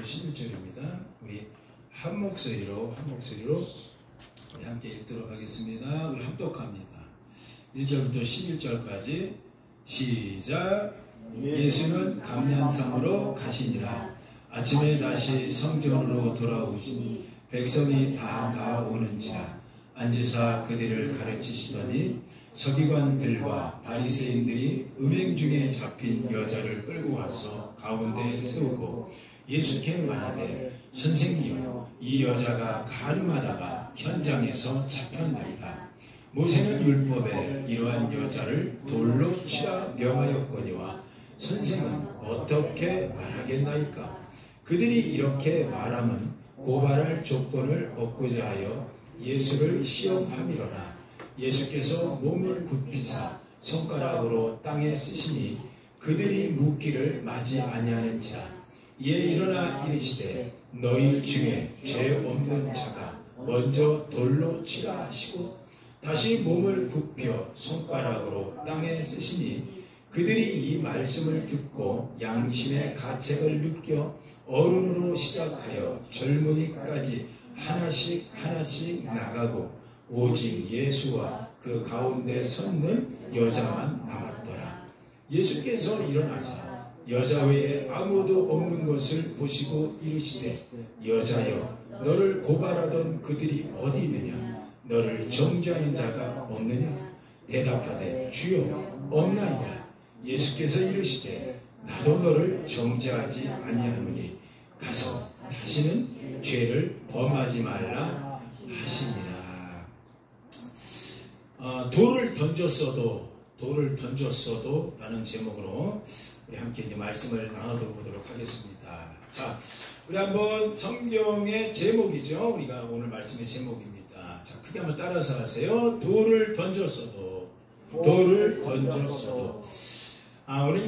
11절입니다. 우리 한 목소리로 우리 함께 읽도록 하겠습니다. 우리 합독합니다. 1절부터 11절까지 시작. 예수는 감난산으로 가시니라. 아침에 다시 성전으로 돌아오시니 백성이 다 나오는지라. 앉으사 그들을 가르치시더니 서기관들과 바리새인들이 음행 중에 잡힌 여자를 끌고 와서 가운데 세우고 예수께 말하되 선생님이여, 이 여자가 가늠하다가 현장에서 잡혔나이다. 모세는 율법에 이러한 여자를 돌로 치라 명하였거니와 선생은 어떻게 말하겠나이까? 그들이 이렇게 말함은 고발할 조건을 얻고자 하여 예수를 시험함이로라. 예수께서 몸을 굽히사 손가락으로 땅에 쓰시니 그들이 묻기를 맞이 아니하는지라. 이에 일어나 이르시되 너희 중에 죄 없는 자가 먼저 돌로 치라 하시고 다시 몸을 굽혀 손가락으로 땅에 쓰시니 그들이 이 말씀을 듣고 양심의 가책을 느껴 어른으로 시작하여 젊은이까지 하나씩 나가고 오직 예수와 그 가운데 섰는 여자만 남았더라. 예수께서 일어나사 여자 외에 아무도 없는 것을 보시고 이르시되 여자여, 너를 고발하던 그들이 어디 있느냐? 너를 정죄하는 자가 없느냐? 대답하되 주여, 없나이다. 예수께서 이르시되 나도 너를 정죄하지 아니하노니 가서 다시는 죄를 범하지 말라 하시니라. 돌을 던졌어도 라는 제목으로 우리 함께 이제 말씀을 나눠보도록 하겠습니다. 자, 우리 한번 성경의 제목이죠. 우리가 오늘 말씀의 제목입니다. 자, 크게 한번 따라서 하세요. 돌을 던졌어도. 오늘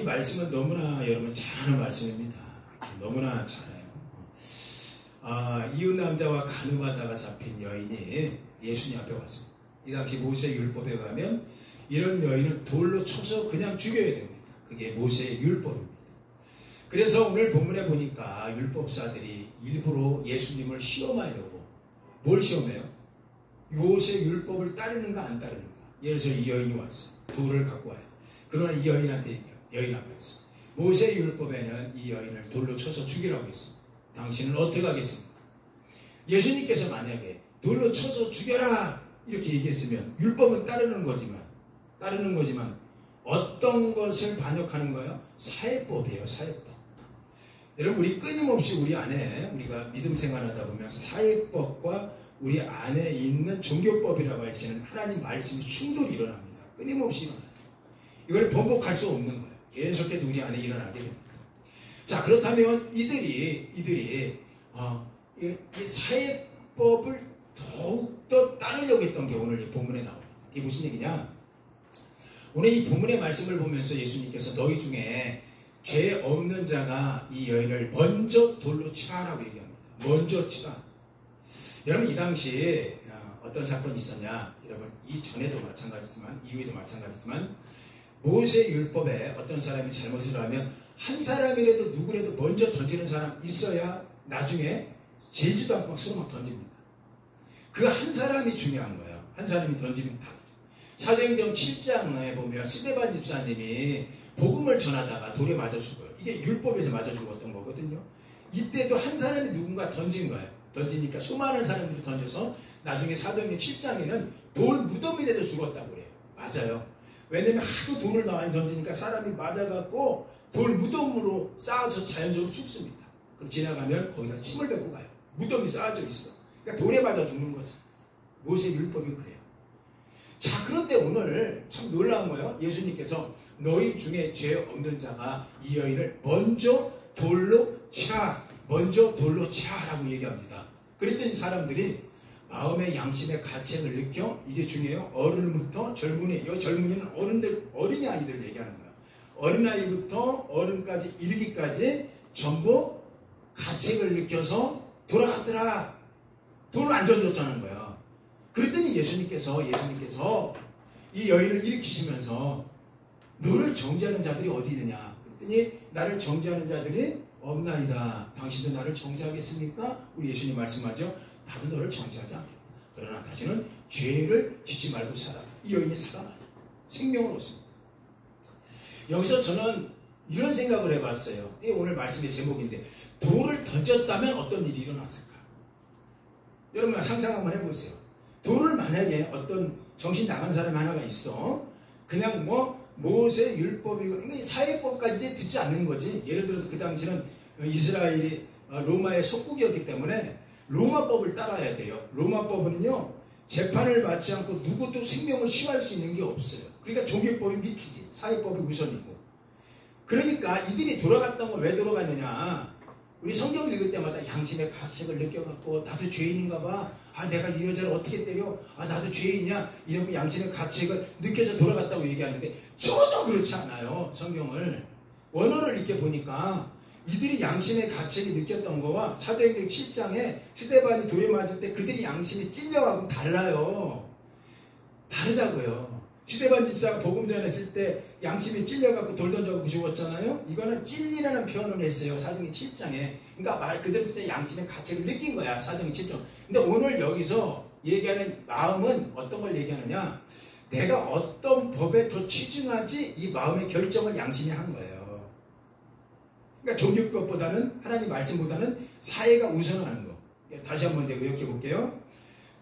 이 말씀은 너무나 여러분 잘하는 말씀입니다. 너무나 잘해요. 이웃 남자와 간음하다가 잡힌 여인이 예수님 앞에 왔습니다. 이 당시 모세 율법에 가면 이런 여인은 돌로 쳐서 그냥 죽여야 됩니다. 그게 모세의 율법입니다. 그래서 오늘 본문에 보니까 율법사들이 일부러 예수님을 시험하려고 뭘 시험해요? 모세 율법을 따르는가 안 따르는가. 예를 들어서 이 여인이 왔어요. 돌을 갖고 와요. 그러나 이 여인한테 얘기해요. 여인 앞에서 모세 율법에는 이 여인을 돌로 쳐서 죽이라고 했습니다. 당신은 어떻게 하겠습니까? 예수님께서 만약에 돌로 쳐서 죽여라 이렇게 얘기했으면 율법은 따르는 거지만 어떤 것을 반역하는 거예요? 사회법이에요. 사회법. 여러분, 우리 끊임없이 우리 안에 우리가 믿음 생활하다 보면 사회법과 우리 안에 있는 종교법이라고 할지는 하나님 말씀이 충돌이 일어납니다. 끊임없이 일어나요. 이걸 번복할 수 없는 거예요. 계속해서 우리 안에 일어나게 됩니다. 자, 그렇다면 이들이 이 사회법을 더욱더 따르려고 했던 게 오늘 이 본문에 나옵니다. 이게 무슨 얘기냐? 오늘 이 본문의 말씀을 보면서 예수님께서 너희 중에 죄 없는 자가 이 여인을 먼저 돌로 치라라고 얘기합니다. 먼저 치라. 여러분, 이 당시에 어떤 사건이 있었냐? 여러분, 이전에도 마찬가지지만 이후에도 마찬가지지만 모세 율법에 어떤 사람이 잘못을 하면 한 사람이라도 누구라도 먼저 던지는 사람 있어야 나중에 재지도 않고 막 서로 막 던집니다. 그 한 사람이 중요한 거예요. 한 사람이 던지면 다. 사도행전 7장에 보면 스데반 집사님이 복음을 전하다가 돌에 맞아 죽어요. 이게 율법에서 맞아 죽었던 거거든요. 이때도 한 사람이 누군가 던진 거예요. 던지니까 수많은 사람들이 던져서 나중에 사도행전 7장에는 돌 무덤이 돼서 죽었다고 그래요. 맞아요. 왜냐면 하도 돌을 많이 던지니까 사람이 맞아갖고 돌 무덤으로 쌓아서 자연적으로 죽습니다. 그럼 지나가면 거기다 침을 뱉고 가요. 무덤이 쌓아져 있어. 그러니까 돌에 맞아 죽는 거죠. 모세 율법이 그래요. 자, 그런데 오늘 참 놀라운 거예요. 예수님께서 너희 중에 죄 없는 자가 이 여인을 먼저 돌로 치라 라고 얘기합니다. 그랬더니 사람들이 마음의 양심의 가책을 느껴, 이게 중요해요. 어른부터 젊은이, 이 젊은이는 어린이 아이들 얘기하는 거예요. 어린아이부터 어른까지 이르기까지 전부 가책을 느껴서 돌아갔더라. 돌을 안 던졌다는 거야. 그랬더니 예수님께서 이 여인을 일으키시면서 너를 정죄하는 자들이 어디 있느냐? 그랬더니 나를 정죄하는 자들이 없나이다. 당신도 나를 정죄하겠습니까? 우리 예수님 말씀하죠. 나도 너를 정죄하지 않겠다. 그러나 다시는 죄를 짓지 말고 살아라. 이 여인이 살아나요. 생명을 얻습니다. 여기서 저는 이런 생각을 해봤어요. 이게 오늘 말씀의 제목인데, 돌을 던졌다면 어떤 일이 일어났을까? 여러분 상상 한번 해보세요. 돌을 만약에 어떤 정신 나간 사람이 하나가 있어. 그냥 모세 율법이고 사회법까지 이제 듣지 않는 거지. 예를 들어서 그 당시는 이스라엘이 로마의 속국이었기 때문에 로마법을 따라야 돼요. 로마법은요, 재판을 받지 않고 누구도 생명을 취할 수 있는 게 없어요. 그러니까 종교법이 밑이지, 사회법이 우선이고. 그러니까 이들이 돌아갔던 건 왜 돌아갔느냐? 우리 성경을 읽을 때마다 양심의 가책을 느껴갖고, 나도 죄인인가 봐. 내가 이 여자를 어떻게 때려? 나도 죄인이냐? 이런 양심의 가책을 느껴서 돌아갔다고 얘기하는데, 전혀 그렇지 않아요. 성경을 원어를 이렇게 보니까 이들이 양심의 가책이 느꼈던 거와 사도행전 7장에 스데반이 돌에 맞을 때 그들이 양심이 찔려가고 달라요. 다르다고요. 스데반 집사가 복음 전했을 때 양심이 찔려갖고 돌 던져갖고 죽었잖아요. 이거는 찔리라는 표현을 했어요. 사도행전 7장에. 그러니까 말 그대로 진짜 양심의 가책을 느낀 거야. 사도행전 7장. 근데 오늘 여기서 얘기하는 마음은 어떤 걸 얘기하느냐? 내가 어떤 법에 더 치중하지? 이 마음의 결정을 양심이 한 거예요. 그러니까 종교법보다는, 하나님 말씀보다는 사회가 우선하는 거. 다시 한번 내가 의역해 볼게요.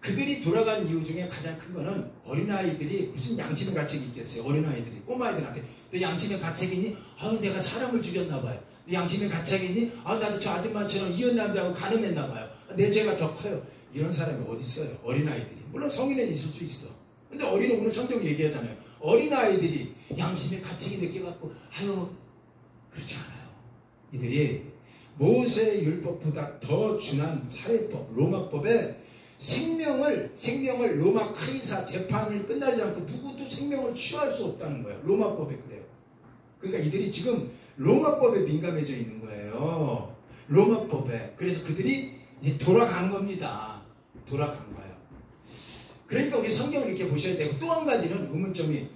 그들이 돌아간 이유 중에 가장 큰 거는 어린아이들이 무슨 양심의 가책이 있겠어요. 어린아이들이, 꼬마아이들한테 너 양심의 가책이니? 내가 사람을 죽였나 봐요. 너 양심의 가책이니? 나도 저 아줌마처럼 이혼 남자하고 간음했나 봐요. 내 죄가 더 커요. 이런 사람이 어디 있어요? 어린아이들이. 물론 성인은 있을 수 있어. 근데 어린은 오늘 성경 얘기하잖아요. 어린아이들이 양심의 가책이 느껴갖고 그렇지 않아요. 이들이 모세 율법보다 더 준한 사회법, 로마법에 생명을 로마 카이사 재판을 끝나지 않고 누구도 생명을 취할 수 없다는 거예요. 로마법에 그래요. 그러니까 이들이 지금 로마법에 민감해져 있는 거예요. 로마법에. 그래서 그들이 이제 돌아간 겁니다. 돌아간 거예요. 그러니까 우리 성경을 이렇게 보셔야 되고, 또 한 가지는 의문점이,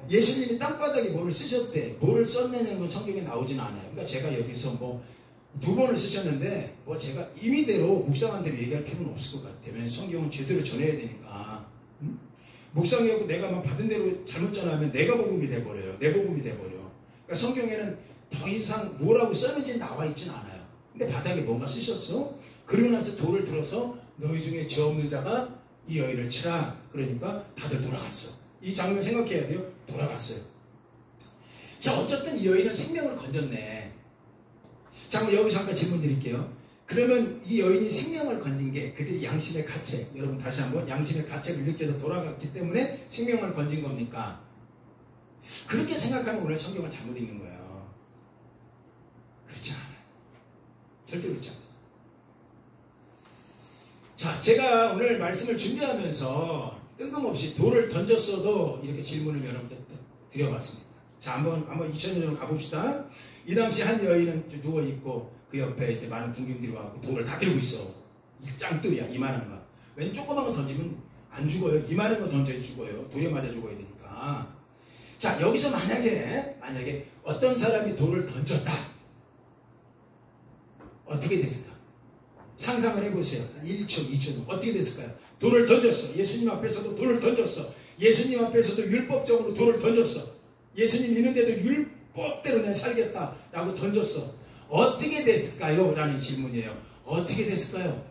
예수님이 땅바닥에 뭐를 쓰셨대. 뭐를 썼느냐는 건 성경에 나오진 않아요. 그러니까 제가 여기서 2번을 쓰셨는데, 제가 임의대로 묵상한 대로 얘기할 필요는 없을 것 같아요. 왜냐면 성경은 제대로 전해야 되니까. 묵상하고 내가 받은 대로 잘못 전하면 내가 복음이 돼버려요. 내 복음이 돼버려. 그러니까 성경에는 더 이상 뭐라고 썼는지 나와 있진 않아요. 근데 바닥에 뭔가 쓰셨어? 그러고 나서 돌을 들어서 너희 중에 죄 없는 자가 이 여인을 치라. 그러니까 다들 돌아갔어. 이 장면 생각해야 돼요. 돌아갔어요. 자, 어쨌든 이 여인은 생명을 건졌네. 자, 그럼 여기서 한번 질문 드릴게요. 그러면 이 여인이 생명을 건진 게 그들이 양심의 가책, 여러분 다시 한번 양심의 가책을 느껴서 돌아갔기 때문에 생명을 건진 겁니까? 그렇게 생각하면 오늘 성경을 잘못 읽는 거예요. 그렇지 않아요. 절대 그렇지 않습니다. 자, 제가 오늘 말씀을 준비하면서 뜬금없이 돌을 던졌어도 이렇게 질문을 여러분들 드려봤습니다. 자, 한번 2000년 전으로 가봅시다. 이 당시 한 여인은 누워있고 그 옆에 이제 많은 군경들이 와서 돌을 다 들고 있어. 이 짱돌이야, 이만한 거. 왜냐면 조그만 거 던지면 안 죽어요. 이만한 거 던져야 죽어요. 돌에 맞아 죽어야 되니까. 자, 여기서 만약에 어떤 사람이 돌을 던졌다. 어떻게 됐을까? 상상을 해보세요. 한 1초, 2초 어떻게 됐을까요? 돌을 던졌어. 예수님 앞에서도 돌을 던졌어. 예수님 앞에서도 율법적으로 돌을 던졌어. 예수님 있는데도 율법대로 내가 살겠다 라고 던졌어. 어떻게 됐을까요? 라는 질문이에요. 어떻게 됐을까요?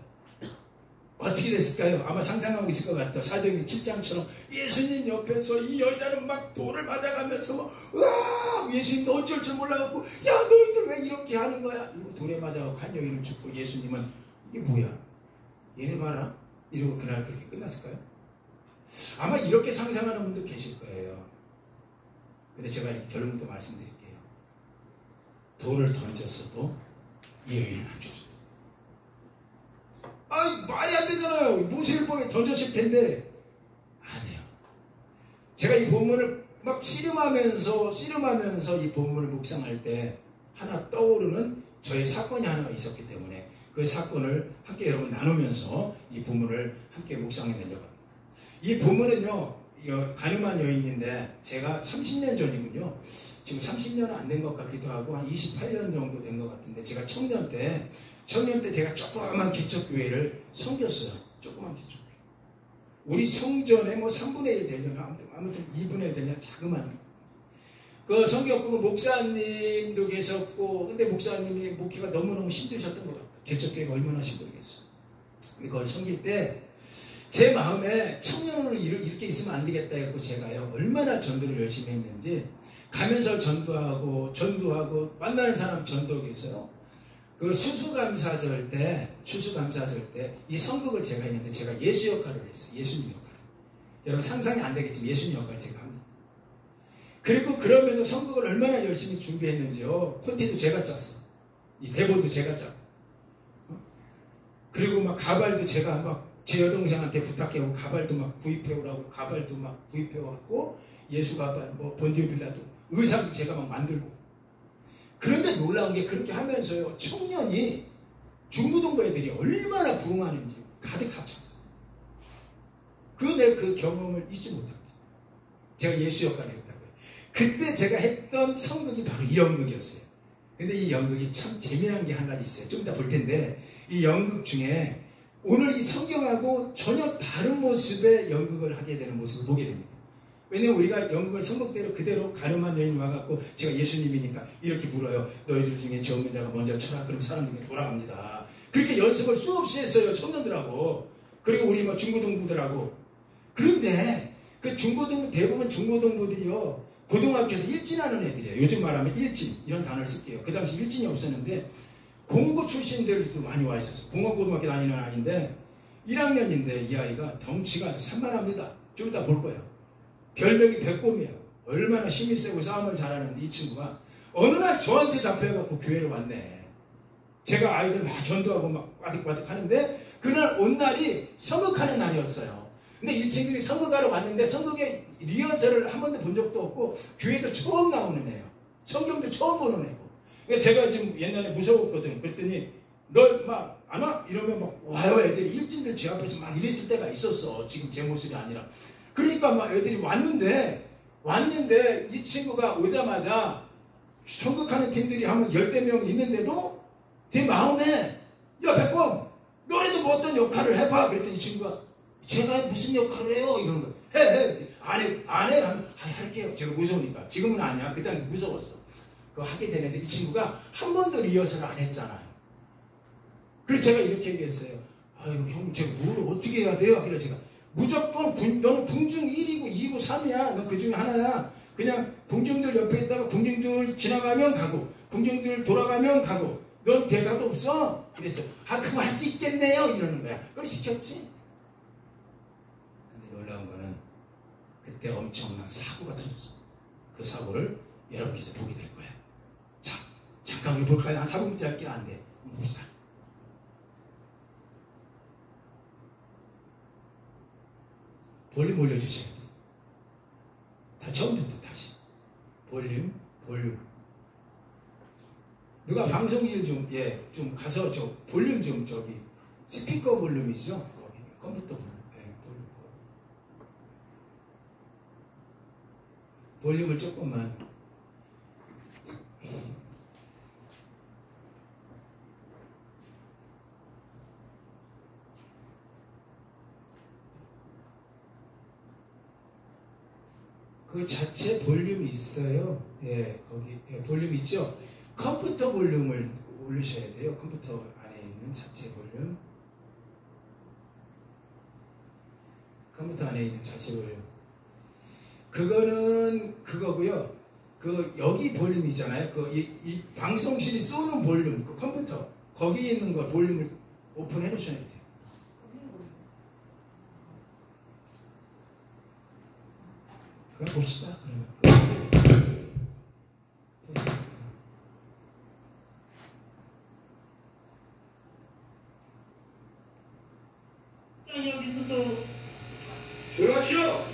어떻게 됐을까요? 아마 상상하고 있을 것 같아요. 사도행전 7장처럼 예수님 옆에서 이 여자는 막 돌을 맞아가면서 으아! 예수님도 어쩔 줄 몰라갖고 야, 너희들 왜 이렇게 하는 거야? 이러고 돌에 맞아가고 한 여인은 죽고 예수님은 이게 뭐야? 얘네 봐라? 이러고 그날 그렇게 끝났을까요? 아마 이렇게 상상하는 분도 계실 거예요. 근데 제가 이렇게 결론부터 말씀드릴게요. 돌을 던졌어도 이 여인은 안 죽었어요. 말이 안 되잖아요. 모세율법에 던졌을 텐데 아니에요. 제가 이 본문을 막 씨름하면서 이 본문을 묵상할 때 하나 떠오르는 저의 사건이 하나가 있었기 때문에 그 사건을 함께 여러분 나누면서 이 본문을 함께 묵상해 내려고 합니다. 이 본문은요, 가늠한 여인인데 제가 30년 전이군요. 지금 30년은 안 된 것 같기도 하고 한 28년 정도 된 것 같은데, 제가 청년 때 제가 조그만 개척교회를 섬겼어요. 조그만 개척교회. 우리 성전에 뭐 3분의 1 되려나 아무튼 2분의 1 되려나 자그마한 그 섬겼고, 목사님도 계셨고, 근데 목사님이 목회가 너무너무 힘드셨던 것 같아요. 개척교회가 얼마나 힘들겠어. 그걸 섬길 때 제 마음에 청년으로 이렇게 있으면 안 되겠다 했고, 제가요 얼마나 전도를 열심히 했는지, 가면서 전도하고 만나는 사람 전도하고 있어요. 그 추수감사절 때 이 선곡을 제가 했는데, 제가 예수 역할을 했어요. 예수님 역할. 여러분 상상이 안 되겠지만 예수님 역할을 제가 합니다. 그리고 그러면서 선곡을 얼마나 열심히 준비했는지요. 콘티도 제가 짰어. 이 대본도 제가 짜고. 그리고 막 가발도 제가 막 제 여동생한테 부탁해오고 가발도 막 구입해오라고 가발도 막 구입해왔고, 예수 가발 뭐 본디오빌라도 의상도 제가 막 만들고. 그런데 놀라운 게, 그렇게 하면서요 청년이 중고등부 애들이 얼마나 부흥하는지 가득 합쳤어. 그 경험을 잊지 못합니다. 제가 예수 역할을 했다고요. 그때 제가 했던 선극이 바로 이 연극이었어요. 근데 이 연극이 참 재미난 게 한 가지 있어요. 좀 이따 볼 텐데, 이 연극 중에 오늘 이 성경하고 전혀 다른 모습의 연극을 하게 되는 모습을 보게 됩니다. 왜냐면 우리가 연극을 선곡대로 그대로 가늠한 여인 와갖고, 제가 예수님이니까 이렇게 물어요. 너희들 중에 저 없는 자가 먼저 쳐라. 그럼 사람들이 돌아갑니다. 그렇게 연습을 수없이 했어요. 청년들하고. 그리고 우리 뭐 중고등부들하고. 그런데 그 대부분 중고등부들이요, 고등학교에서 일진하는 애들이에요. 요즘 말하면 일진, 이런 단어를 쓸게요. 그 당시 일진이 없었는데 공고 출신들도 많이 와 있었어요. 공업고등학교 다니는 아이인데 1학년인데 이 아이가 덩치가 산만합니다. 좀 이따 볼 거예요. 별명이 백곰이에요. 얼마나 힘이 세고 싸움을 잘하는데, 이 친구가 어느 날 저한테 잡혀갖고 교회를 왔네. 제가 아이들 막 전도하고 막 꽈득꽈득 하는데, 그날 온 날이 선극하는 날이었어요. 근데 이 친구들이 선극하러 왔는데, 선극의 리허설을 한 번도 본 적도 없고, 교회도 처음 나오는 애예요. 성경도 처음 보는 애고. 제가 지금 옛날에 무서웠거든. 그랬더니 너 막 안 와? 이러면 막 와요. 애들이 일진들 제 앞에서 막 이랬을 때가 있었어. 지금 제 모습이 아니라. 그러니까 막 애들이 왔는데 이 친구가 오자마자 선극하는 팀들이 한 10대 명 있는데도 제 마음에, 야 백범 너네도 뭐 어떤 역할을 해봐. 그랬더니 이 친구가, 제가 무슨 역할을 해요? 이러는 거야. 해. 안 해. 하면 할게요. 제가 무서우니까. 지금은 아니야. 그때 무서웠어. 그거 하게 되는데, 이 친구가 한 번도 리허설을 안 했잖아요. 그래서 제가 이렇게 얘기했어요. 아유 형, 제가 뭘 어떻게 해야 돼요? 그래서 제가 무조건 너는 궁중 1이고 2고 3이야. 너 그 중에 하나야. 그냥 궁중들 옆에 있다가 궁중들 지나가면 가고, 궁중들 돌아가면 가고, 넌 대사도 없어. 그랬어요. 그거 할 수 있겠네요. 이러는 거야. 그걸 시켰지. 근데 놀라운 거는 그때 엄청난 사고가 터졌어. 그 사고를 여러분께서 보게 될 거예요. 자, 잠깐 볼까요? 한 4분째 할게. 안 돼. 봅시다. 볼륨 올려주셔야 돼요. 다 처음부터 다시. 볼륨. 누가 방송일 좀 가서 볼륨 좀 스피커 볼륨이죠? 거기 컴퓨터 볼륨. 볼륨. 볼륨을 조금만. 그 자체 볼륨이 있어요. 거기 볼륨 있죠? 컴퓨터 볼륨을 올리셔야 돼요. 컴퓨터 안에 있는 자체 볼륨. 컴퓨터 안에 있는 자체 볼륨. 그거는 그거고요. 여기 볼륨이잖아요. 이 방송실이 쏘는 볼륨, 그 컴퓨터 거기 있는 거 볼륨을 오픈해 놓으셔야 돼요. 그럼 봅시다. 여기서도 그렇죠.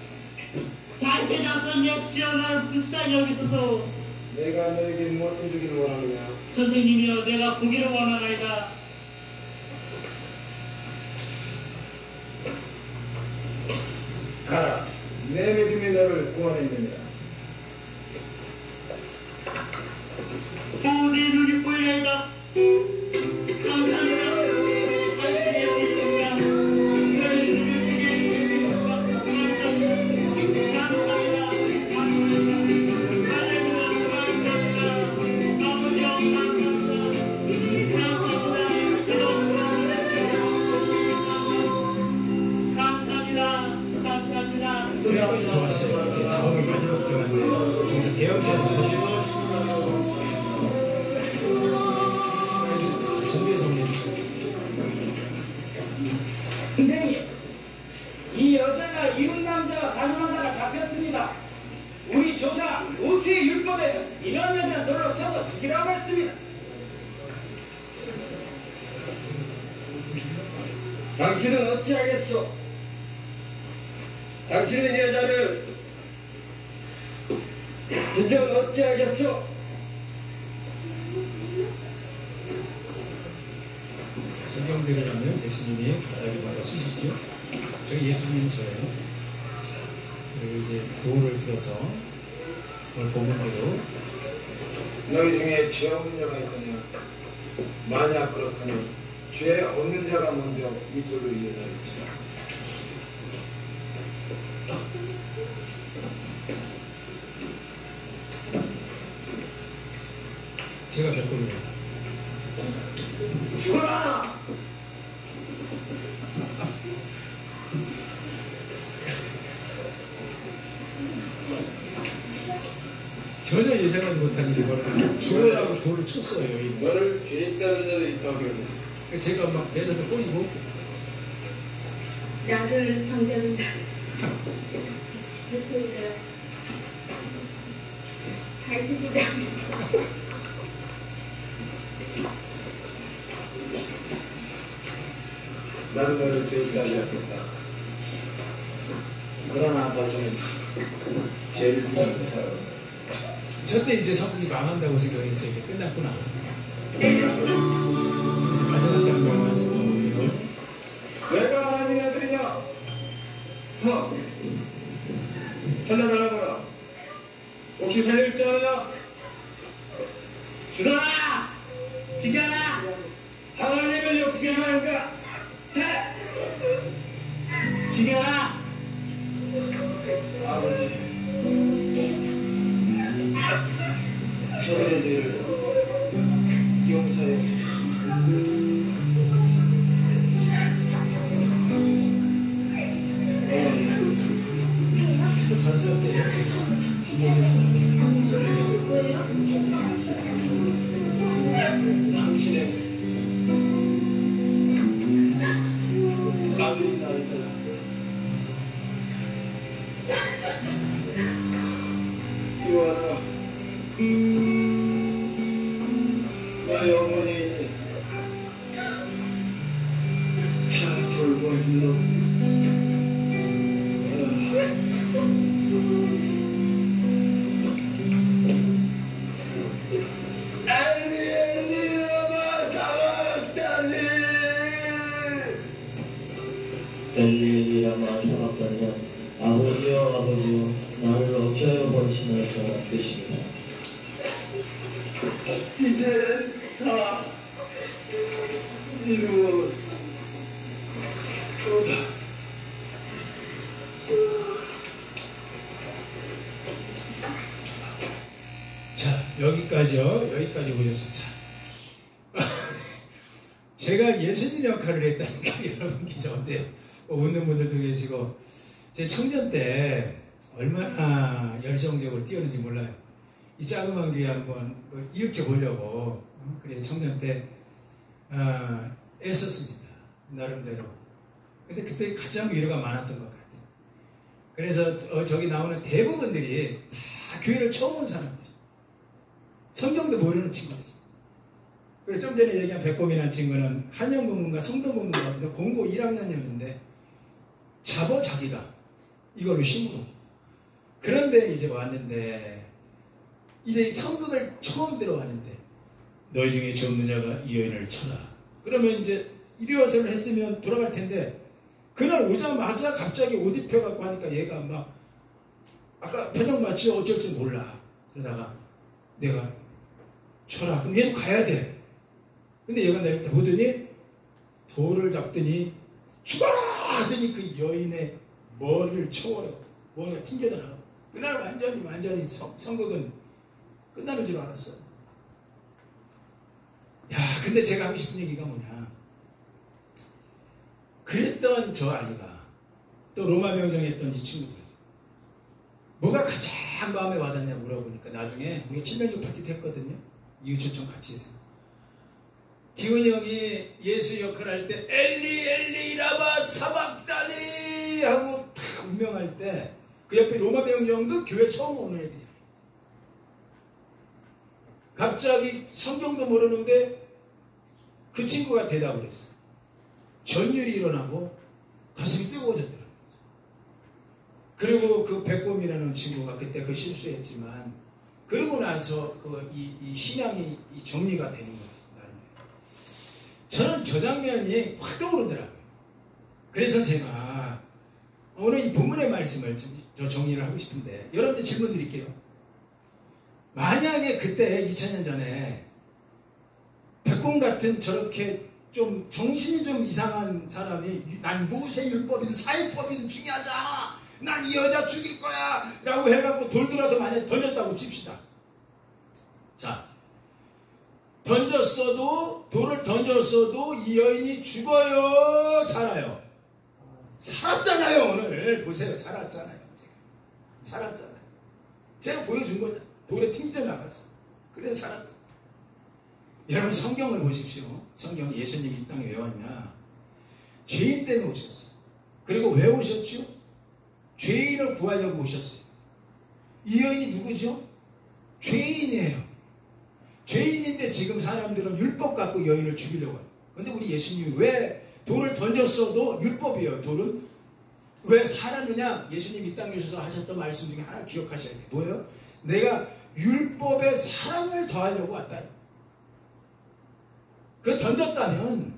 자체 나선 역시하나 불쌍 여기서도 내가 너에게 무엇을 주기를 원하느냐? 선생님이여, 내가 보기를 원하나이다. 가라. 내 믿음이 너를 구원했느니라. 당신은 어찌하겠소? 당신은 여자를 인정 어찌하겠소? 성경대로 하면 예수님이 바닥에 바로 쓰시죠. 저기 예수님이 저예요. 그리고 이제 도를 들어서 오늘 본문대로 너희 중에 죄 없는 자가 있거냐? 만약 그렇다면 죄 없는 자가 먼저 이쪽으로 이어나갈지라. 제가 겪거든요. 죽어라! 전혀 예상하지 못한 일이 벌어지고 죽으라고 돌을 쳤어요. 여인은. 너를 죄 따른 자도 있다고 그러고 제가 막 대답을 꼬이고 나를 성경다. 잘쓰시다. 나는 너를 죄 따르지 않겠다. 그러나 아버지는 죄를 짓는 사람. 저때 이제 성국이 망한다고 생각했어요. 이제 끝났구나. 마지막 장면만 찍어볼게요. 내가 하나님의 아들이냐? 살려달라고라. 혹시 살릴 줄 아느냐? 죽어라! 죽여라! 하나님을 어떻게 하는가? 죽여라! 아버지, 저들의 죄를 용서해 지금 전수였대요. 당신의 아들이 나있다. 이와라 나의 어머니 잘 돌보아주노. 엘리 라마 사박단자 아버지여 아버지여 나를 어찌하여 버리시나이까 뜻입니다. 이제 다 이루어졌다. 자, 여기까지요. 여기까지 보셔서 자. 제가 예수님 역할을 했다니까 여러분께서 어때요? 웃는 분들도 계시고 제 청년 때 얼마나 열성적으로 뛰었는지 몰라요. 이 자그마한 교회 한번 일으켜 보려고 그래서 청년 때 애썼습니다. 나름대로. 근데 그때 가장 위로가 많았던 것 같아요. 그래서 저기 나오는 대부분들이 다 교회를 처음 온 사람들이 성경도 모르는 친구들. 그리고 좀 전에 얘기한 백범이라는 친구는 한영공문과 성동공문과 공고 1학년이었는데 자기가 이걸로 심으로. 그런데 이제 왔는데 이제 성극을 처음 들어왔는데 너희 중에 죄 없는 자가 이 여인을 쳐라. 그러면 이제 이리와서를 했으면 돌아갈 텐데 그날 오자마자 갑자기 옷 입혀갖고 하니까 얘가 막 아까 표정 맞지 어쩔 줄 몰라. 그러다가 내가 쳐라. 그럼 얘도 가야 돼. 근데 얘가 내가 보더니 돌을 잡더니 죽어라 하더니 그 여인의 머리를 쳐버려. 머리가 튕겨나가. 그날 완전히 성극은 끝나는 줄 알았어. 야, 근데 제가 하고 싶은 얘기가 뭐냐. 그랬던 저 아이가 또 로마 명정했던 이 친구들 뭐가 가장 마음에 와닿냐 물어보니까 나중에 우리가 7년중 파티 때 했거든요. 이웃초청 같이 했어요. 기훈이 형이 예수 역할 할 때 엘리 라마 사박다니 하고 탁 운명할 때 그 옆에 로마 명정도 교회 처음 오는 애들이야. 갑자기 성경도 모르는데 그 친구가 대답을 했어. 전율이 일어나고 가슴이 뜨거워졌더라고요. 그리고 그 백곰이라는 친구가 그때 그 실수했지만 그러고 나서 이 신앙이 정리가 되는 거죠. 저는 저 장면이 확 떠오르더라고요. 그래서 제가 오늘 이 본문의 말씀을 저 정리를 하고 싶은데 여러분들 질문 드릴게요. 만약에 그때 2000년 전에 백곰 같은 저렇게 좀 정신이 좀 이상한 사람이 난 모세율법이든 사회법이든 중요하지 않아, 난 이 여자 죽일 거야 라고 해갖고 돌돌아서 만약에 던졌다고 칩시다. 자, 돌을 던졌어도 이 여인이 죽어요, 살아요? 살았잖아요. 오늘 보세요. 살았잖아요. 살았잖아요. 제가 보여준 거죠. 돌에 튕겨 나갔어. 그래서 살았죠. 여러분 성경을 보십시오. 성경 예수님이 이 땅에 왜 왔냐? 죄인 때문에 오셨어요. 그리고 왜 오셨죠? 죄인을 구하려고 오셨어요. 이 여인이 누구죠? 죄인이에요. 죄인인데 지금 사람들은 율법 갖고 여인을 죽이려고 해요. 그런데 우리 예수님이 왜 돌을 던졌어도 율법이에요. 돌은 왜 살았느냐? 예수님이 이 땅에 오셔서 하셨던 말씀 중에 하나 기억하셔야 돼요. 뭐예요? 내가 율법에 사랑을 더하려고 왔다. 그 던졌다면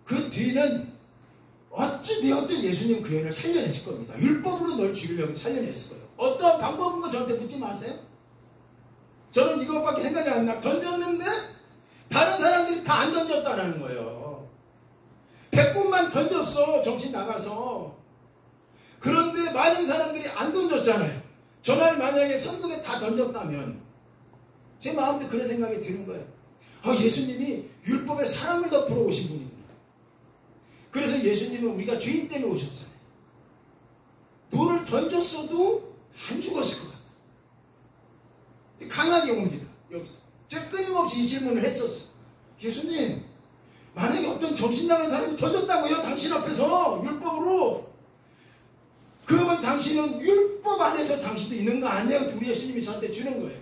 그 뒤는 어찌되었든 예수님 그 여인을 살려냈을 겁니다. 율법으로 널 죽이려고 살려냈을 거예요. 어떤 방법인가 저한테 묻지 마세요. 저는 이것밖에 생각이 안 나. 던졌는데 다른 사람들이 다 안 던졌다는 거예요. 백곰만 던졌어. 정신 나가서. 그런데 많은 사람들이 안 던졌잖아요. 전날 만약에 성덕에 다 던졌다면 제 마음도 그런 생각이 드는 거예요. 예수님이 율법의 사랑을 덮으러 오신 분이구나. 그래서 예수님은 우리가 죄인 때문에 오셨잖아요. 돌을 던졌어도 안 죽었을 것 같아요. 강하게 옵니다. 여기서 제가 끊임없이 이 질문을 했었어요. 예수님, 만약에 어떤 정신 나간 사람이 던졌다고요? 당신 앞에서 율법으로. 그러면 당신은 율법 안에서 당신도 있는 거 아니에요? 우리 예수님이 저한테 주는 거예요.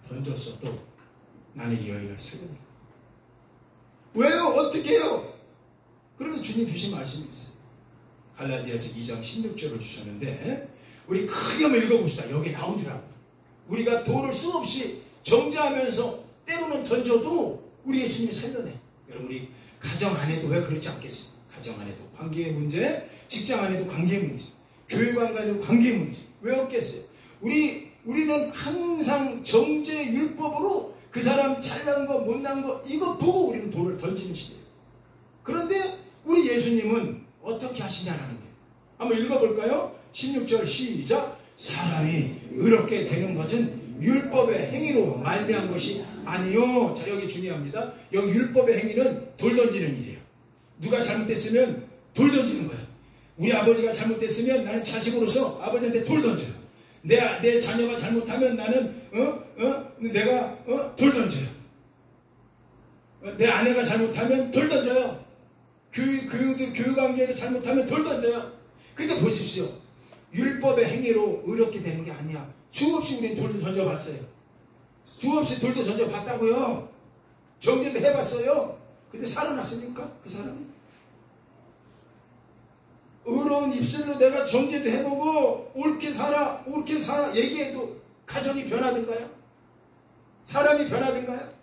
던졌어도 나는 이 여인을 살려낼 거예요. 왜요? 어떻게 해요? 그러면 주님 주신 말씀이 있어요. 갈라디아서 2장 16절을 주셨는데 우리 크게 한번 읽어봅시다. 여기 나오더라고요. 우리가 돌을 수없이 정죄하면서 때로는 던져도 우리 예수님이 살려내. 여러분 우리 가정 안에도 왜 그렇지 않겠습니까? 가정 안에도 관계의 문제, 직장 안에도 관계의 문제, 교회관 안에도 관계의 문제. 왜 없겠어요? 우리는 항상 정죄 율법으로 그 사람 잘난 거 못난 거 이거 보고 우리는 돌을 던지는 시대예요. 그런데 우리 예수님은 어떻게 하시냐라는 거예요. 한번 읽어볼까요? 16절 시작. 사람이 의롭게 되는 것은 율법의 행위로 말미암은 것이 아니요. 자, 여기 중요합니다. 여기 율법의 행위는 돌 던지는 일이에요. 누가 잘못됐으면 돌 던지는 거예요. 우리 아버지가 잘못됐으면 나는 자식으로서 아버지한테 돌 던져요. 내 자녀가 잘못하면 나는 내가 돌 던져요. 내 아내가 잘못하면 돌 던져요. 교육 관계에도 잘못하면 돌 던져요. 근데 보십시오. 율법의 행위로 의롭게 되는 게 아니야. 수없이 우리는 돌도 던져봤어요. 수없이 돌도 던져봤다고요. 정죄도 해봤어요. 근데 살아났습니까? 그 사람이? 의로운 입술로 내가 정죄도 해보고 옳게 살아 얘기해도 가정이 변하던가요? 사람이 변하던가요?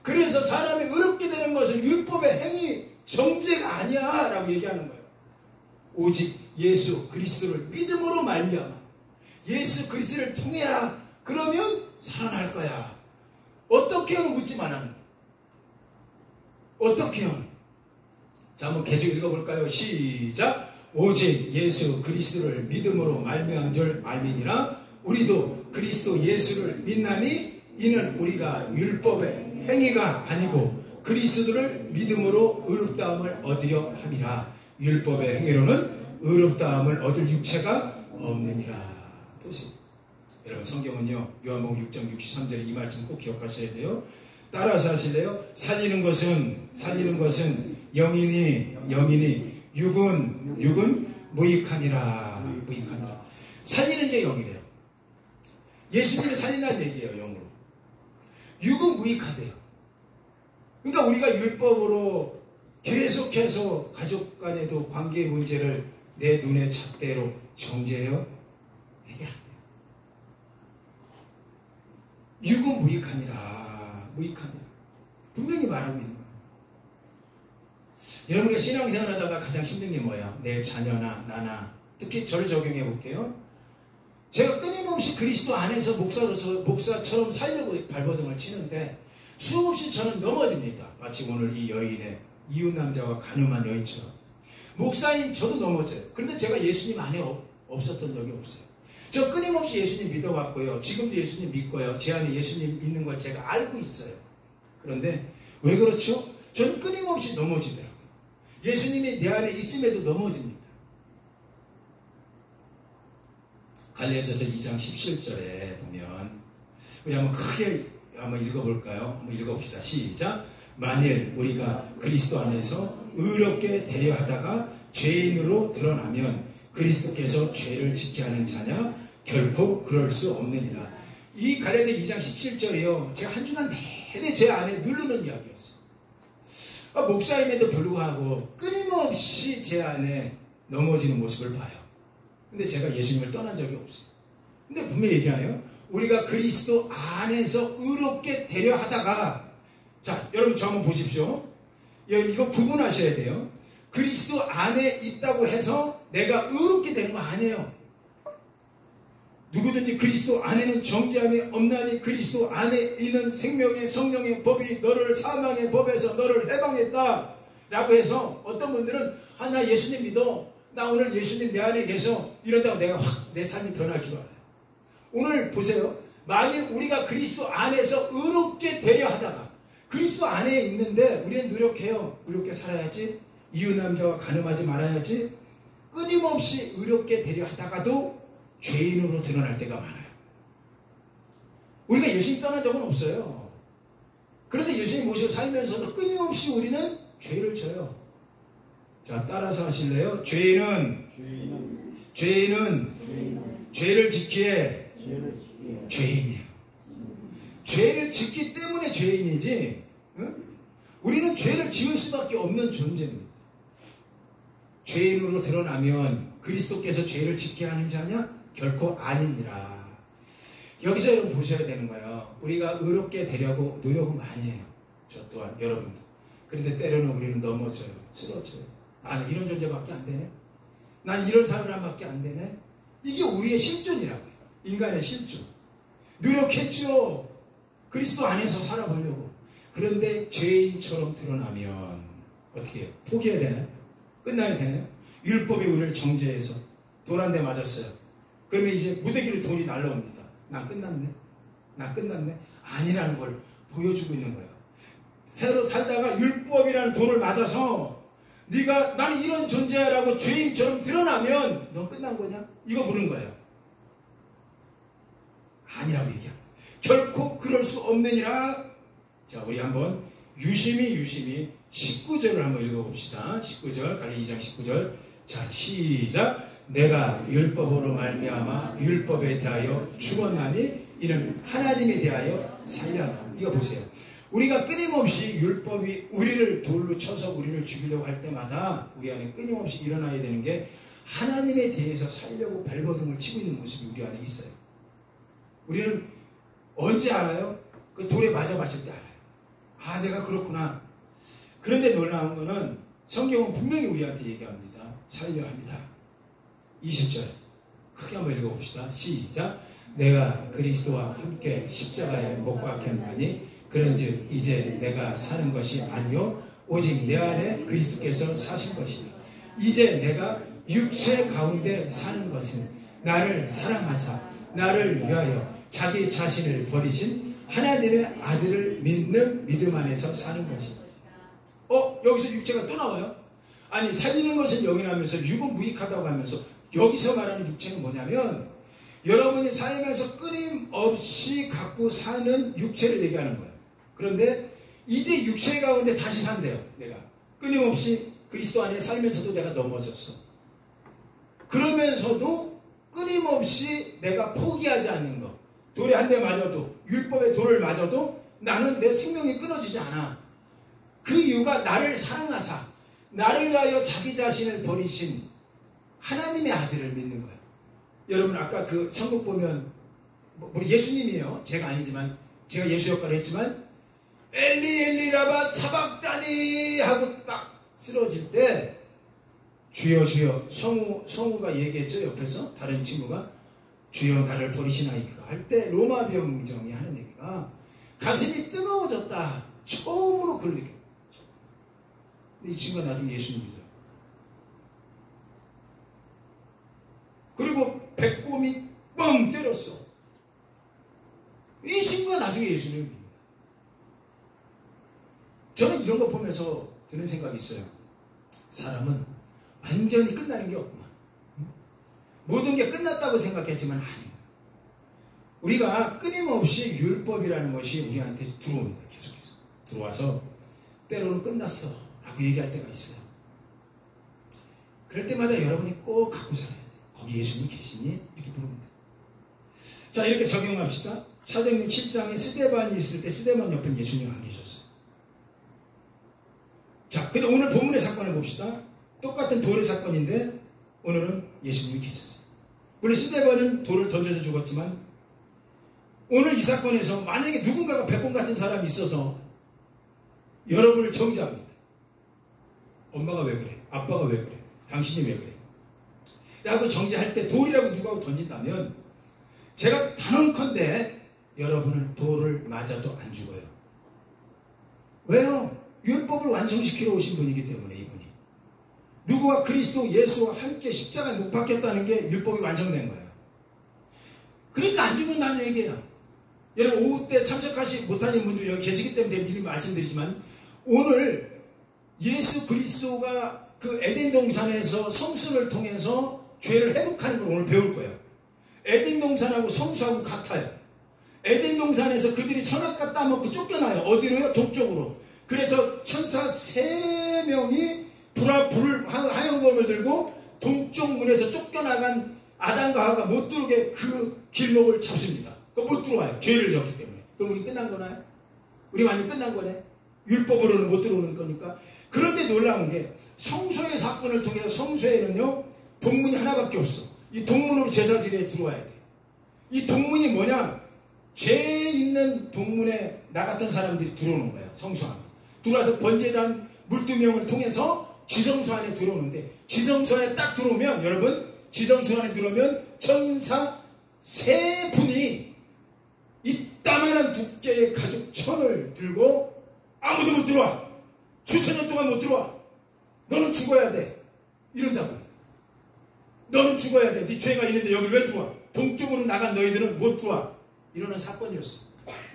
그래서 사람이 의롭게 되는 것은 율법의 행위 정죄가 아니야 라고 얘기하는 거예요. 오직 예수 그리스도를 믿음으로 말미암아 예수 그리스도를 통해라. 그러면 살아날 거야. 어떻게 하면 묻지만 하는 거예요. 어떻게 하면? 자, 한번 계속 읽어볼까요? 시작. 오직 예수 그리스도를 믿음으로 말미암은 줄 알미니라. 우리도 그리스도 예수를 믿나니 이는 우리가 율법의 행위가 아니고 그리스도를 믿음으로 의롭다함을 얻으려 함이라. 율법의 행위로는 의롭다함을 얻을 육체가 없느니라. 보세요. 여러분 성경은요 요한복음 6장 63절에 이 말씀 꼭 기억하셔야 돼요. 따라서 하실래요? 살리는 것은 영이니 육은 무익하니라. 살리는 게 영이래요. 예수님을 살리라는 얘기예요. 영으로. 육은 무익하대요. 그러니까 우리가 율법으로 계속해서 가족 간에도 관계의 문제를 내 눈의 잣대로 정죄해요? 해결 안 돼요. 육은 무익하니라. 무익하니라. 분명히 말하고 있는 거예요. 여러분과 신앙생활 하다가 가장 힘든 게 뭐예요? 내 자녀나 나나, 특히 저를 적용해 볼게요. 제가 끊임없이 그리스도 안에서 목사처럼 살려고 발버둥을 치는데 수없이 저는 넘어집니다. 마치 오늘 이 여인의 이웃남자와 가늠한 여인처럼. 목사인 저도 넘어져요. 그런데 제가 예수님 안에 없었던 적이 없어요. 저 끊임없이 예수님 믿어왔고요. 지금도 예수님 믿고요. 제 안에 예수님 있는 걸 제가 알고 있어요. 그런데 왜 그렇죠? 저는 끊임없이 넘어지더라고요. 예수님이 내 안에 있음에도 넘어집니다. 갈라디아서 2장 17절에 보면 우리 한번 크게 한번 읽어볼까요? 한번 읽어봅시다. 시작. 만일 우리가 그리스도 안에서 의롭게 되려 하다가 죄인으로 드러나면 그리스도께서 죄를 지게 하는 자냐? 결코 그럴 수 없느니라. 이 갈라디아 2장 17절이요. 제가 한 주간 내내 제 안에 누르는 이야기였어요. 목사임에도 불구하고 끊임없이 제 안에 넘어지는 모습을 봐요. 근데 제가 예수님을 떠난 적이 없어요. 근데 분명히 얘기하네요. 우리가 그리스도 안에서 의롭게 되려 하다가, 자, 여러분 저 한번 보십시오. 이거 구분하셔야 돼요. 그리스도 안에 있다고 해서 내가 의롭게 되는 거 아니에요. 누구든지 그리스도 안에는 정죄함이 없나니 그리스도 안에 있는 생명의 성령의 법이 너를 사망의 법에서 너를 해방했다 라고 해서 어떤 분들은 나 예수님 믿어, 나 오늘 예수님 내 안에 계셔 이런다고 내가 확 내 삶이 변할 줄 알아요. 오늘 보세요. 만일 우리가 그리스도 안에서 의롭게 되려 하다가 그리스도 안에 있는데 우리는 노력해요. 의롭게 살아야지, 이웃남자와 간음하지 말아야지, 끊임없이 의롭게 되려 하다가도 죄인으로 드러날 때가 많아요. 우리가 예수님 떠난 적은 없어요. 그런데 예수님 모시고 살면서도 끊임없이 우리는 죄를 져요. 자, 따라서 하실래요? 죄인은 죄를 짓기에 죄인이에요. 죄를 짓기 때문에 죄인이지, 응? 우리는 죄를 지을 수밖에 없는 존재입니다. 죄인으로 드러나면 그리스도께서 죄를 짓게 하는 자냐? 결코 아니니라. 여기서 여러분 보셔야 되는 거예요. 우리가 의롭게 되려고 노력을 많이 해요. 저 또한 여러분도. 그런데 때로는 우리는 넘어져요. 쓰러져요. 나는 이런 존재밖에 안 되네. 난 이런 사람밖에 안 되네. 이게 우리의 실존이라고요. 인간의 실존. 노력했죠. 그리스도 안에서 살아보려고. 그런데 죄인처럼 드러나면 어떻게 해요? 포기해야 되나요? 끝나야 되나요? 율법이 우리를 정죄해서 돌 한 대 맞았어요. 그러면 이제 무대기로 돈이 날라옵니다. 난 끝났네. 아니라는 걸 보여주고 있는 거예요. 새로 살다가 율법이라는 돌을 맞아서 네가 나는 이런 존재라고 죄인처럼 드러나면 넌 끝난 거냐? 이거 보는 거예요. 아니라고 얘기합니다. 결코 그럴 수 없느니라. 자, 우리 한번 유심히 19절을 한번 읽어봅시다. 19절, 갈라디아 2장 19절. 자, 시작. 내가 율법으로 말미암아 율법에 대하여 죽었나니 이는 하나님에 대하여 살려나. 이거 보세요. 우리가 끊임없이 율법이 우리를 돌로 쳐서 우리를 죽이려고 할 때마다 우리 안에 끊임없이 일어나야 되는 게 하나님에 대해서 살려고 발버둥을 치고 있는 모습이 우리 안에 있어요. 우리는 언제 알아요? 그 돌에 맞아봤을 때 알아요. 아, 내가 그렇구나. 그런데 놀라운 거는 성경은 분명히 우리한테 얘기합니다. 살려 합니다. 20절 크게 한번 읽어봅시다. 시작. 내가 그리스도와 함께 십자가에 못 박혔나니 그런즉 이제 내가 사는 것이 아니요 오직 내 안에 그리스도께서 사신 것이니 이제 내가 육체 가운데 사는 것은 나를 사랑하사 나를 위하여 자기 자신을 버리신 하나님의 아들을 믿는 믿음 안에서 사는 것이니. 여기서 육체가 또 나와요? 아니, 살리는 것은 영이라면서 육은 무익하다고 하면서 여기서 말하는 육체는 뭐냐면 여러분이 살면서 끊임없이 갖고 사는 육체를 얘기하는 거예요. 그런데 이제 육체 가운데 다시 산대요. 내가 끊임없이 그리스도 안에 살면서도 내가 넘어졌어. 그러면서도 끊임없이 내가 포기하지 않는 것. 돌에 한 대 맞아도, 율법의 돌을 맞아도 나는 내 생명이 끊어지지 않아. 그 이유가 나를 사랑하사 나를 위하여 자기 자신을 버리신 하나님의 아들을 믿는 거예요. 여러분 아까 그 성국 보면 우리 예수님이에요. 제가 아니지만 제가 예수 역할을 했지만 엘리 엘리 라바 사박다니 하고 딱 쓰러질 때 주여 주여 성우가 얘기했죠. 옆에서 다른 친구가 주여 나를 버리시나이까 할 때 로마 병정이 하는 얘기가 가슴이 뜨거워졌다. 처음으로 그걸 느꼈죠. 이 친구가 나중에 예수님 믿어요. 그리고 배꼽이 뻥 때렸어. 이 친구가 나중에 예수님을 믿는 거예요. 저는 이런 거 보면서 드는 생각이 있어요. 사람은 완전히 끝나는 게 없구나. 모든 게 끝났다고 생각했지만 아니에요. 우리가 끊임없이 율법이라는 것이 우리한테 들어옵니다. 계속해서 들어와서 때로는 끝났어 라고 얘기할 때가 있어요. 그럴 때마다 여러분이 꼭 갖고 살아야 돼요. 거기 예수님 계시니? 이렇게 부릅니다. 자, 이렇게 적용합시다. 사도행전 7장에 스데반이 있을 때 스데반 옆에 예수님 안 계셨어요. 자, 근데 오늘 본문의 사건을 봅시다. 똑같은 돌의 사건인데 오늘은 예수님이 계셨어요. 물론 스데반은 돌을 던져서 죽었지만 오늘 이 사건에서 만약에 누군가가 백곰 같은 사람이 있어서 여러분을 정죄합니다. 엄마가 왜 그래? 아빠가 왜 그래? 당신이 왜 그래? 라고 정죄할 때 돌이라고 누가 던진다면 제가 단언컨대 여러분은 돌을 맞아도 안 죽어요. 왜요? 율법을 완성시키러 오신 분이기 때문에 이분이. 누구와 그리스도 예수와 함께 십자가에 못 박혔다는 게 율법이 완성된 거예요. 그러니까 안 죽는다는 얘기예요. 여러분 오후 때 참석하지 못하는 분들 여기 계시기 때문에 제가 미리 말씀드리지만 오늘 예수 그리스도가 그 에덴 동산에서 성순을 통해서 죄를 회복하는 걸 오늘 배울 거예요. 에덴 동산하고 성수하고 같아요. 에덴 동산에서 그들이 선악과 따먹고 쫓겨나요. 어디로요? 동쪽으로. 그래서 천사 3명이 하얀검을 들고 동쪽 문에서 쫓겨나간 아담과 하와가 못 들어오게 그 길목을 잡습니다. 못 들어와요. 죄를 졌기 때문에. 그럼 우리 끝난 거나요? 우리 완전 끝난 거네. 율법으로는 못 들어오는 거니까. 그런데 놀라운 게 성소의 사건을 통해서 성소에는요 동문이 하나밖에 없어. 이 동문으로 제사지에 들어와야 돼. 이 동문이 뭐냐? 죄 있는 동문에 나갔던 사람들이 들어오는 거예요. 성소 안에. 들어와서 번제단 물두명을 통해서 지성소 안에 들어오는데 지성소 안에 딱 들어오면 여러분 지성소 안에 들어오면 천사 3분이 이따만한 두께의 가죽 천을 들고 아무도 못 들어와. 수천년 동안 못 들어와. 너는 죽어야 돼. 이런다고. 너는 죽어야 돼. 네 죄가 있는데 여기 왜 들어와? 동쪽으로 나간 너희들은 못 들어와. 이러는 사건이었어.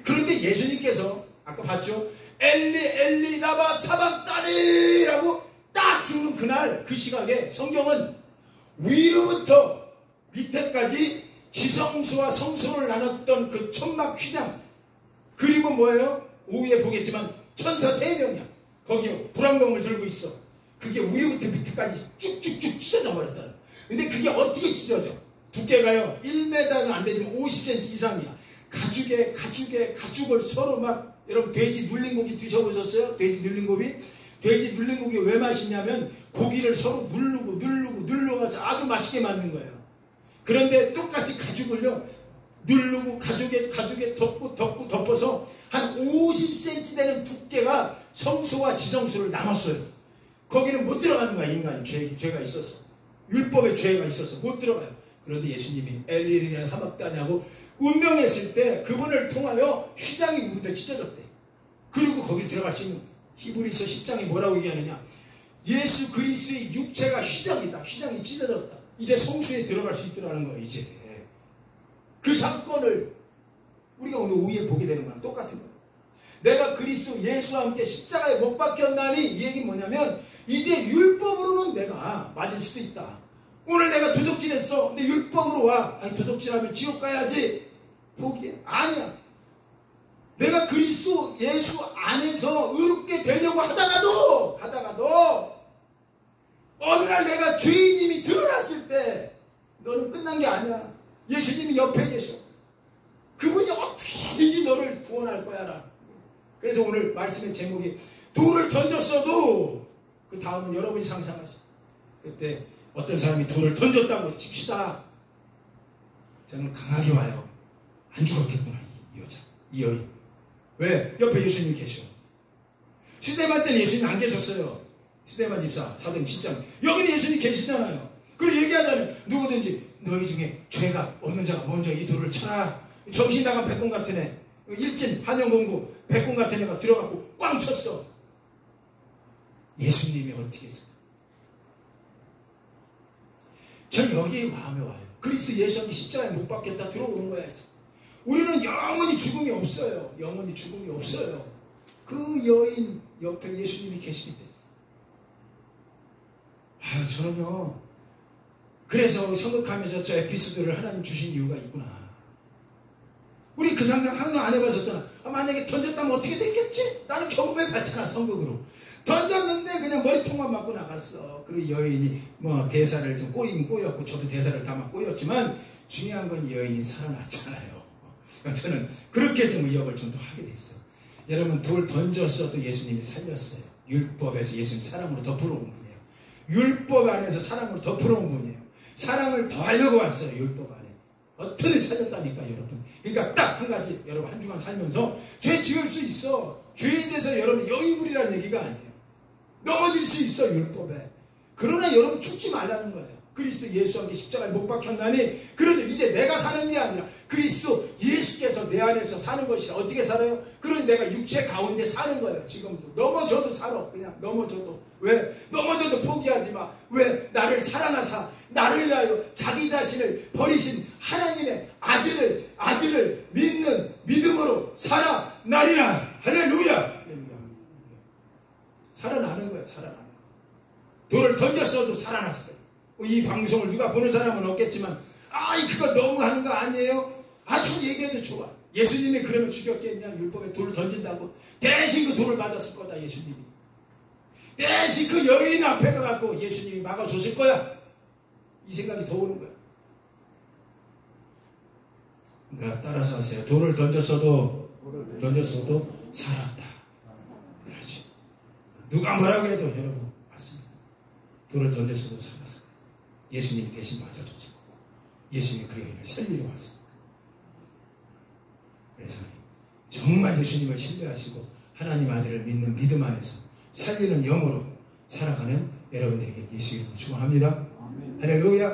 그런데 예수님께서 아까 봤죠? 엘리 엘리 라바 사박다니 라고 딱 죽는 그날 그 시각에 성경은 위로부터 밑에까지 지성소와 성소를 나눴던 그 천막 휘장 그리고 뭐예요? 오후에 보겠지만 천사 3명이야. 거기에 불황검을 들고 있어. 그게 위로부터 밑에까지 쭉쭉쭉 찢어져 버렸다. 근데 그게 어떻게 찢어져? 두께가요 1m는 안 되지만 50cm 이상이야. 가죽을 서로 막 여러분 돼지 눌린 고기 드셔보셨어요? 돼지 눌린 고기? 돼지 눌린 고기 왜 맛있냐면 고기를 서로 누르고서 아주 맛있게 만든 거예요. 그런데 똑같이 가죽을요 누르고 가죽에 덮어서 한 50cm 되는 두께가 성소와 지성소를 나눴어요. 거기는 못 들어가는 거야. 인간이 죄가 있어서 율법에 죄가 있어서 못 들어가요. 그런데 예수님이 엘리리는 하박다냐고 운명했을 때 그분을 통하여 휘장이 우리도 찢어졌대. 그리고 거기 들어갈 수 있는 히브리서 10장이 뭐라고 얘기하느냐? 예수 그리스도의 육체가 휘장이다. 휘장이 찢어졌다. 이제 성수에 들어갈 수 있더라는 거예요. 이제 그 사건을 우리가 오늘 오후에 보게 되는 거랑 똑같은 거예요. 내가 그리스도 예수와 함께 십자가에 못 박혔나니 이 얘기는 뭐냐면 이제 율법으로는 내가 맞을 수도 있다. 오늘 내가 도둑질했어. 근데 율법으로 와. 아니 도둑질하면 지옥 가야지. 포기해. 아니야. 내가 그리스도 예수 안에서 의롭게 되려고 하다가도 어느 날 내가 죄인임이 드러났을 때 너는 끝난 게 아니야. 예수님이 옆에 계셔. 그분이 어떻게든지 너를 구원할 거야라. 그래서 오늘 말씀의 제목이 돌을 던졌어도 그 다음은 여러분이 상상하시죠. 그때 어떤 사람이 돌을 던졌다고 칩시다. 저는 강하게 와요. 안 죽었겠구나, 이 여자, 이 여인. 왜? 옆에 예수님이 계셔. 스데반 때는 예수님 안 계셨어요. 스데반 집사, 사도행 7장. 여기는 예수님이 계시잖아요. 그리고 얘기하잖아요. 누구든지 너희 중에 죄가 없는 자가 먼저 이 돌을 쳐라. 정신 나간 백공 같은 애, 일진, 한영공부, 백공 같은 애가 들어가고 꽝 쳤어. 예수님이 어떻게 했어요? 전 여기에 마음에 와요. 그리스도 예수님이 십자가에 못 박겠다 들어오는 거야. 우리는 영원히 죽음이 없어요. 영원히 죽음이 없어요. 그 여인 옆에 예수님이 계시기 때문에. 저는요, 그래서 생각하면서 저 에피소드를 하나님 주신 이유가 있구나. 우리 그 상상 항상 안 해봤었잖아. 만약에 던졌다면 어떻게 됐겠지? 나는 경험해봤잖아, 성극으로. 던졌는데 그냥 머리통만 맞고 나갔어. 그 여인이 뭐 대사를 좀 꼬이긴 꼬였고, 저도 대사를 다 막 꼬였지만, 중요한 건 여인이 살아났잖아요. 저는 그렇게 좀 의역을 좀 더 하게 됐어. 여러분, 돌 던졌어도 예수님이 살렸어요. 율법에서 예수님 사랑으로 덮어놓은 분이에요. 율법 안에서 사랑으로 덮어놓은 분이에요. 사랑을 더 하려고 왔어요, 율법 안에. 어떻게 살렸다니까, 여러분. 그러니까 딱 한 가지, 여러분 한 주간 살면서 죄 지을 수 있어. 죄에 대해서 여러분 여의불이라는 얘기가 아니에요. 넘어질 수 있어, 율법에. 그러나 여러분 죽지 말라는 거예요. 그리스도 예수와 함께 십자가에 못 박혔나니, 그래도 이제 내가 사는 게 아니라 그리스도 예수께서 내 안에서 사는 것이라. 어떻게 살아요? 그러니 내가 육체 가운데 사는 거예요. 지금도 넘어져도 살아. 그냥 넘어져도. 왜? 넘어져도 포기하지 마. 왜? 나를 사랑하사 나를 위하여 자기 자신을 버리신 하나님의 아들을 믿는 믿음으로 살아나리라. 할렐루야. 살아나는 거야. 살아나는 거. 돌을 던졌어도 살아났어요. 이 방송을 누가 보는 사람은 없겠지만, 그거 너무 하는 거 아니에요? 저 얘기해도 좋아. 예수님이 그러면 죽였겠냐? 율법에 돌을 던진다고? 대신 그 돌을 맞았을 거다, 예수님이. 대신 그 여인 앞에 가갖고 예수님이 막아줬을 거야. 이 생각이 더 오는 거야. 그러니까 따라서 하세요. 돌을 던졌어도 살았다. 그렇지. 누가 뭐라고 해도 여러분, 맞습니다. 돌을 던졌어도 살았어요. 예수님이 대신 맞아줬을 거고, 예수님이 그 여인을 살리러 왔습니다. 그래서 정말 예수님을 신뢰하시고 하나님 아들을 믿는 믿음 안에서 살리는 영으로 살아가는 여러분에게 예수 이름으로 축원합니다. 할렐루야.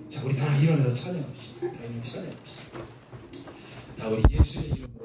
자, 우리 다 일어나서 찬양합시다. 다 우리 예수의 이름으로.